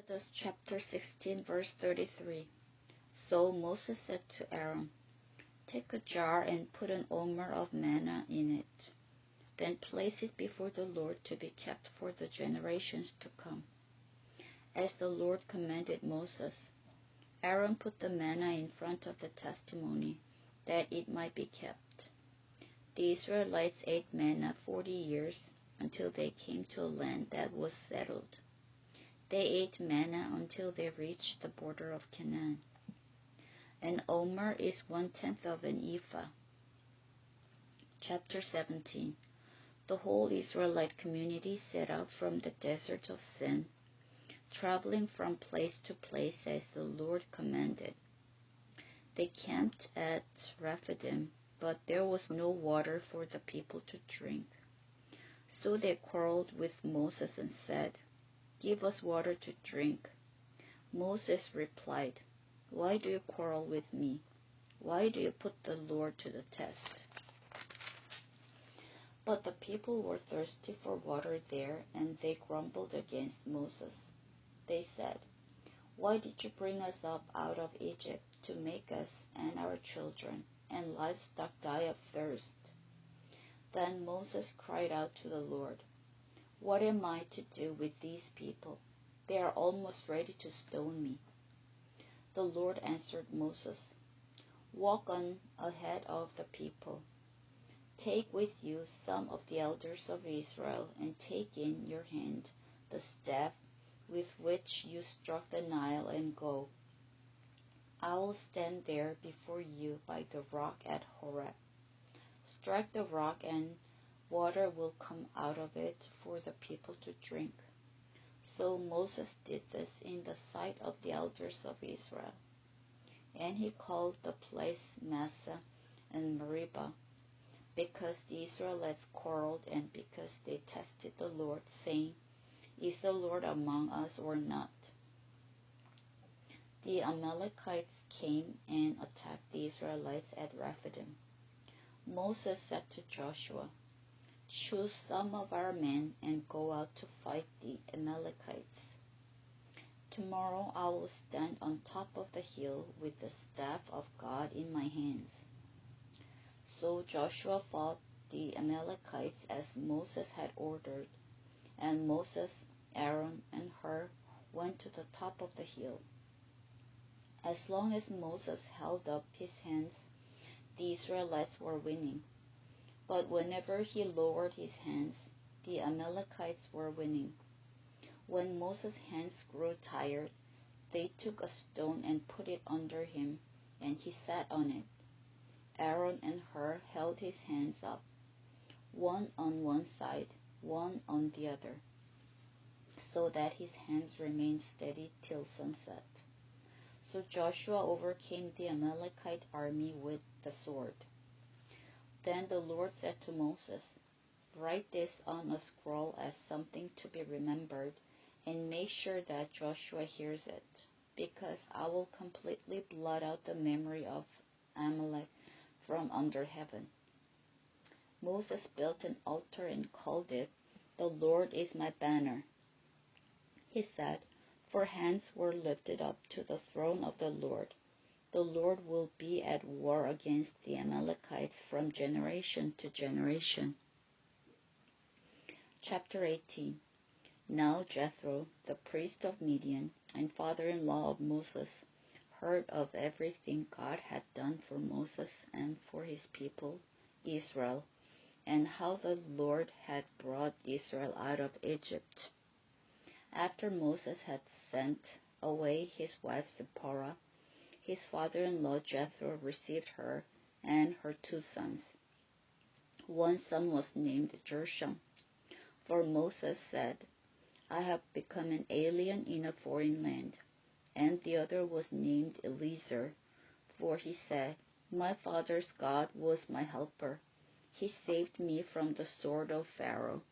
Exodus chapter 16, verse 33. So Moses said to Aaron, "Take a jar and put an omer of manna in it. Then place it before the Lord to be kept for the generations to come." As the Lord commanded Moses, Aaron put the manna in front of the testimony, that it might be kept. The Israelites ate manna 40 years until they came to a land that was settled. They ate manna until they reached the border of Canaan. An omer is 1/10 of an ephah. Chapter 17. The whole Israelite community set out from the desert of Sin, traveling from place to place as the Lord commanded. They camped at Rephidim, but there was no water for the people to drink. So they quarreled with Moses and said, "Give us water to drink." Moses replied, "Why do you quarrel with me? Why do you put the Lord to the test?" But the people were thirsty for water there, and they grumbled against Moses. They said, "Why did you bring us up out of Egypt to make us and our children and livestock die of thirst?" Then Moses cried out to the Lord, "What am I to do with these people? They are almost ready to stone me." The Lord answered Moses, "Walk on ahead of the people. Take with you some of the elders of Israel and take in your hand the staff with which you struck the Nile and go. I will stand there before you by the rock at Horeb. Strike the rock and water will come out of it for the people to drink." So Moses did this in the sight of the elders of Israel. And he called the place Massah and Meribah, because the Israelites quarreled and because they tested the Lord, saying, "Is the Lord among us or not?" The Amalekites came and attacked the Israelites at Rephidim. Moses said to Joshua, "Choose some of our men and go out to fight the Amalekites. Tomorrow I will stand on top of the hill with the staff of God in my hands." So Joshua fought the Amalekites as Moses had ordered, and Moses, Aaron, and Hur went to the top of the hill. As long as Moses held up his hands, the Israelites were winning. But whenever he lowered his hands, the Amalekites were winning. When Moses' hands grew tired, they took a stone and put it under him, and he sat on it. Aaron and Hur held his hands up, one on one side, one on the other, so that his hands remained steady till sunset. So Joshua overcame the Amalekite army with the sword. Then the Lord said to Moses, "Write this on a scroll as something to be remembered, and make sure that Joshua hears it, because I will completely blot out the memory of Amalek from under heaven." Moses built an altar and called it, "The Lord is my banner." He said, "For hands were lifted up to the throne of the Lord. The Lord will be at war against the Amalekites from generation to generation." Chapter 18. Now Jethro, the priest of Midian and father-in-law of Moses, heard of everything God had done for Moses and for his people, Israel, and how the Lord had brought Israel out of Egypt. After Moses had sent away his wife Zipporah, his father-in-law Jethro received her and her 2 sons. One son was named Gershom, for Moses said, "I have become an alien in a foreign land." And the other was named Eliezer, for he said, "My father's God was my helper. He saved me from the sword of Pharaoh